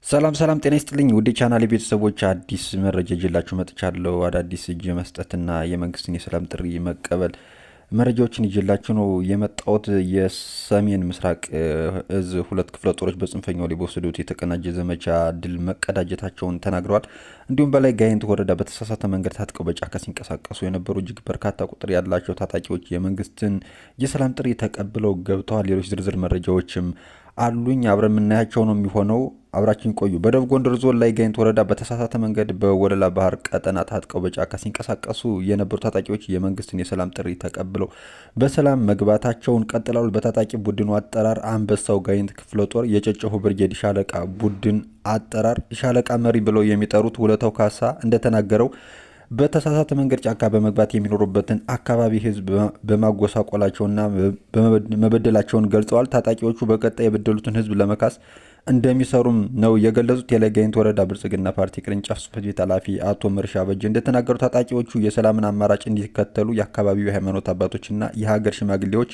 ሰላም ጤና ይስጥልኝ ውድ ቻናሌ ቤተሰቦች አዲስ መረጃ ይዤላችሁ መጥቻለሁ። አዳዲስ እጅ መስጠትና የመንግስትን የሰላም ጥሪ መቀበል መረጃዎችን ይዤላችሁ ነው የመጣሁት። የሰሜን ምስራቅ እዝ ሁለት ክፍለ ጦሮች በጽንፈኛው ላይ በወሰዱት የተቀናጀ ዘመቻ ድል መቀዳጀታቸውን ተናግረዋል። እንዲሁም በላይ ጋይንት ወረዳ በተሳሳተ መንገድ ታጥቀው በጫካ ሲንቀሳቀሱ የነበሩ እጅግ በርካታ ቁጥር ያላቸው ታጣቂዎች የመንግስትን የሰላም ጥሪ ተቀብለው ገብተዋል። ሌሎች ዝርዝር መረጃዎችም አሉኝ አብረን የምናያቸው ነው የሚሆነው። አብራችን ቆዩ። በደቡብ ጎንደር ዞን ላይ ጋይንት ወረዳ በተሳሳተ መንገድ በወለላ ባህር ቀጠና ታጥቀው በጫካ ሲንቀሳቀሱ የነበሩ ታጣቂዎች የመንግስትን የሰላም ጥሪ ተቀብለው በሰላም መግባታቸውን ቀጥለዋል። በታጣቂ ቡድኑ አጠራር አንበሳው ጋይንት ክፍለ ጦር የጨጨሆ ብርጌድ ሻለቃ ቡድን አጠራር ሻለቃ መሪ ብለው የሚጠሩት ውለታው ካሳ እንደተናገረው በተሳሳተ መንገድ ጫካ በመግባት የሚኖሩበትን አካባቢ ህዝብ በማጎሳቆላቸውና መበደላቸውን ገልጸዋል። ታጣቂዎቹ በቀጣይ የበደሉትን ህዝብ ለመካስ እንደሚሰሩም ነው የገለጹት። የጋይንት ወረዳ ብልጽግና ፓርቲ ቅርንጫፍ ጽሕፈት ቤት ኃላፊ አቶ መርሻ በጀ እንደተናገሩ ታጣቂዎቹ የሰላምን አማራጭ እንዲከተሉ የአካባቢው የሃይማኖት አባቶችና የሀገር ሽማግሌዎች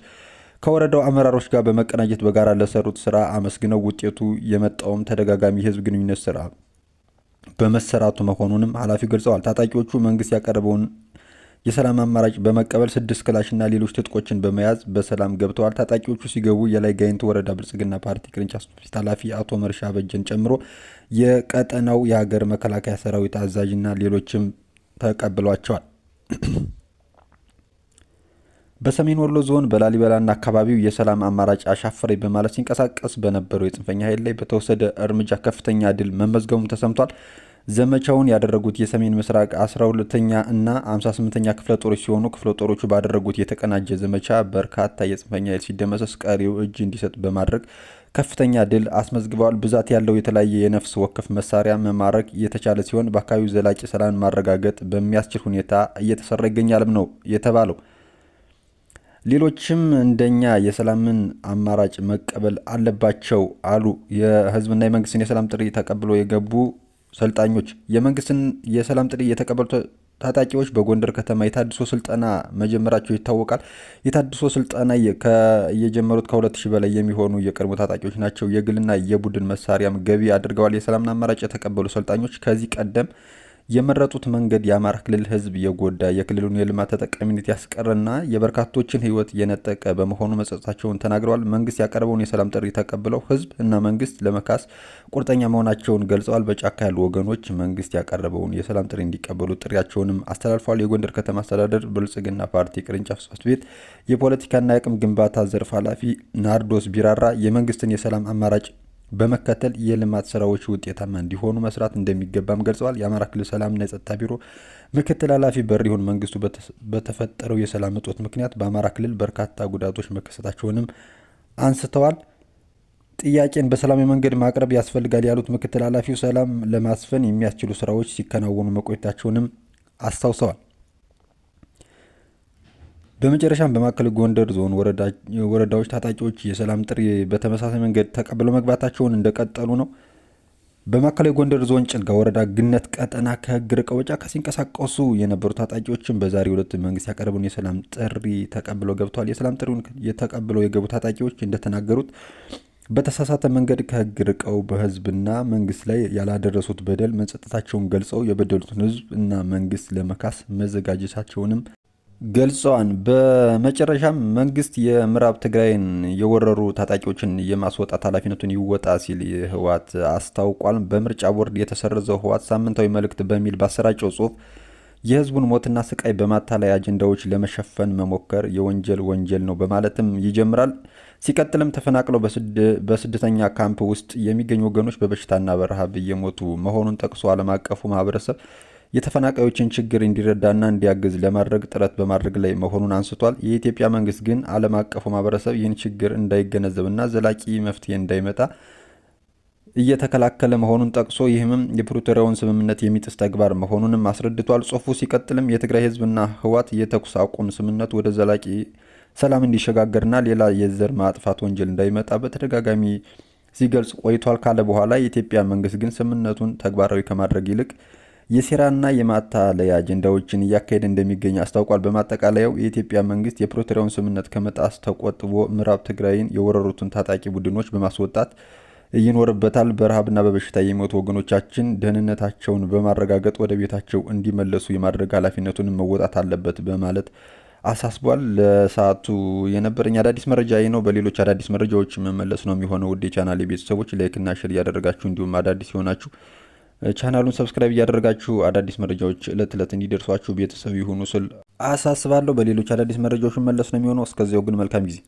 ከወረዳው አመራሮች ጋር በመቀናጀት በጋራ ለሰሩት ስራ አመስግነው ውጤቱ የመጣውም ተደጋጋሚ የህዝብ ግንኙነት ስራ በመሰራቱ መሆኑንም ኃላፊው ገልጸዋል። ታጣቂዎቹ መንግስት ያቀረበውን የሰላም አማራጭ በመቀበል 6 ክላሽና ሌሎች ትጥቆችን በመያዝ በሰላም ገብተዋል። ታጣቂዎቹ ሲገቡ የላይ ጋይንት ወረዳ ብልጽግና ፓርቲ ቅርንጫፍ ጽሕፈት ቤት ኃላፊ አቶ መርሻ በጀን ጨምሮ የቀጠናው የሀገር መከላከያ ሰራዊት አዛዥና ሌሎችም ተቀብሏቸዋል። በሰሜን ወሎ ዞን በላሊበላና አካባቢው የሰላም አማራጭ አሻፈረኝ በማለት ሲንቀሳቀስ በነበረው የጽንፈኛ ኃይል ላይ በተወሰደ እርምጃ ከፍተኛ ድል መመዝገቡም ተሰምቷል። ዘመቻውን ያደረጉት የሰሜን ምስራቅ 12ኛ እና 58ኛ ክፍለ ጦሮች ሲሆኑ ክፍለ ጦሮቹ ባደረጉት የተቀናጀ ዘመቻ በርካታ የጽንፈኛ ኃይል ሲደመሰስ ቀሪው እጅ እንዲሰጥ በማድረግ ከፍተኛ ድል አስመዝግበዋል። ብዛት ያለው የተለያየ የነፍስ ወከፍ መሳሪያ መማረክ የተቻለ ሲሆን በአካባቢው ዘላቂ ሰላም ማረጋገጥ በሚያስችል ሁኔታ እየተሰራ ይገኛልም ነው የተባለው። ሌሎችም እንደኛ የሰላምን አማራጭ መቀበል አለባቸው አሉ። የህዝብና የመንግስትን የሰላም ጥሪ ተቀብለው የገቡ ሰልጣኞች የመንግስትን የሰላም ጥሪ የተቀበሉ ታጣቂዎች በጎንደር ከተማ የታድሶ ስልጠና መጀመራቸው ይታወቃል። የታድሶ ስልጠና የጀመሩት ከ2000 በላይ የሚሆኑ የቀድሞ ታጣቂዎች ናቸው። የግልና የቡድን መሳሪያም ገቢ አድርገዋል። የሰላምን አማራጭ የተቀበሉ ሰልጣኞች ከዚህ ቀደም የመረጡት መንገድ የአማራ ክልል ህዝብ የጎዳ የክልሉን የልማት ተጠቃሚነት ያስቀረና የበርካቶችን ህይወት የነጠቀ በመሆኑ መጸጸታቸውን ተናግረዋል። መንግስት ያቀረበውን የሰላም ጥሪ ተቀብለው ህዝብ እና መንግስት ለመካስ ቁርጠኛ መሆናቸውን ገልጸዋል። በጫካ ያሉ ወገኖች መንግስት ያቀረበውን የሰላም ጥሪ እንዲቀበሉ ጥሪያቸውንም አስተላልፈዋል። የጎንደር ከተማ አስተዳደር ብልጽግና ፓርቲ ቅርንጫፍ ጽሕፈት ቤት የፖለቲካና የአቅም ግንባታ ዘርፍ ኃላፊ ናርዶስ ቢራራ የመንግስትን የሰላም አማራጭ በመከተል የልማት ስራዎች ውጤታማ እንዲሆኑ መስራት እንደሚገባም ገልጸዋል። የአማራ ክልል ሰላምና የጸጥታ ቢሮ ምክትል ኃላፊ በሪሁን መንግስቱ በተፈጠረው የሰላም እጦት ምክንያት በአማራ ክልል በርካታ ጉዳቶች መከሰታቸውንም አንስተዋል። ጥያቄን በሰላማዊ መንገድ ማቅረብ ያስፈልጋል ያሉት ምክትል ኃላፊው ሰላም ለማስፈን የሚያስችሉ ስራዎች ሲከናወኑ መቆየታቸውንም አስታውሰዋል። በመጨረሻም በማዕከላዊ ጎንደር ዞን ወረዳዎች ታጣቂዎች የሰላም ጥሪ በተመሳሳይ መንገድ ተቀብለው መግባታቸውን እንደቀጠሉ ነው። በማዕከላዊ ጎንደር ዞን ጭልጋ ወረዳ ግነት ቀጠና ከህግ ርቀው በጫካ ሲንቀሳቀሱ የነበሩ ታጣቂዎችን በዛሬው ዕለት መንግስት ያቀረበውን የሰላም ጥሪ ተቀብለው ገብተዋል። የሰላም ጥሪውን የተቀብለው የገቡ ታጣቂዎች እንደተናገሩት በተሳሳተ መንገድ ከህግ ርቀው በህዝብና መንግስት ላይ ያላደረሱት በደል መጸጸታቸውን ገልጸው የበደሉትን ህዝብ እና መንግስት ለመካስ መዘጋጀታቸውንም ገልጸዋል። በመጨረሻም መንግስት የምዕራብ ትግራይን የወረሩ ታጣቂዎችን የማስወጣት ኃላፊነቱን ይወጣ ሲል ህወሓት አስታውቋል። በምርጫ ቦርድ የተሰረዘው ህወሓት ሳምንታዊ መልእክት በሚል ባሰራጨው ጽሁፍ የህዝቡን ሞትና ስቃይ በማታለያ አጀንዳዎች ለመሸፈን መሞከር ወንጀል ነው በማለትም ይጀምራል። ሲቀጥልም ተፈናቅለው በስደተኛ ካምፕ ውስጥ የሚገኙ ወገኖች በበሽታና በረሃብ እየሞቱ መሆኑን ጠቅሶ ዓለም አቀፉ ማህበረሰብ የተፈናቃዮችን ችግር እንዲረዳና እንዲያግዝ ለማድረግ ጥረት በማድረግ ላይ መሆኑን አንስቷል። የኢትዮጵያ መንግስት ግን ዓለም አቀፉ ማህበረሰብ ይህን ችግር እንዳይገነዘብና ዘላቂ መፍትሄ እንዳይመጣ እየተከላከለ መሆኑን ጠቅሶ ይህም የፕሪቶሪያውን ስምምነት የሚጥስ ተግባር መሆኑንም አስረድቷል። ጽሑፉ ሲቀጥልም የትግራይ ህዝብና ህወሓት የተኩስ አቁም ስምምነት ወደ ዘላቂ ሰላም እንዲሸጋገርና ሌላ የዘር ማጥፋት ወንጀል እንዳይመጣ በተደጋጋሚ ሲገልጽ ቆይቷል ካለ በኋላ የኢትዮጵያ መንግስት ግን ስምምነቱን ተግባራዊ ከማድረግ ይልቅ የሴራና የማታለያ አጀንዳዎችን እያካሄደ እንደሚገኝ አስታውቋል። በማጠቃለያው የኢትዮጵያ መንግስት የፕሪቶሪያውን ስምምነት ከመጣስ ተቆጥቦ ምዕራብ ትግራይን የወረሩትን ታጣቂ ቡድኖች በማስወጣት ይኖርበታል። በረሃብና በበሽታ የሚሞቱ ወገኖቻችን ደህንነታቸውን በማረጋገጥ ወደ ቤታቸው እንዲመለሱ የማድረግ ኃላፊነቱን መወጣት አለበት በማለት አሳስቧል። ለሰዓቱ የነበረኝ አዳዲስ መረጃ ይህ ነው። በሌሎች አዳዲስ መረጃዎች መመለስ ነው የሚሆነው። ውድ የቻናሌ ቤተሰቦች ላይክና ሼር እያደረጋችሁ እንዲሁም አዳዲስ የሆናችሁ ቻናሉን ሰብስክራይብ እያደረጋችሁ አዳዲስ መረጃዎች እለት እለት እንዲደርሷችሁ ቤተሰብ ይሁኑ ስል አሳስባለሁ። በሌሎች አዳዲስ መረጃዎች መመለስ ነው የሚሆነው። እስከዚያው ግን መልካም ጊዜ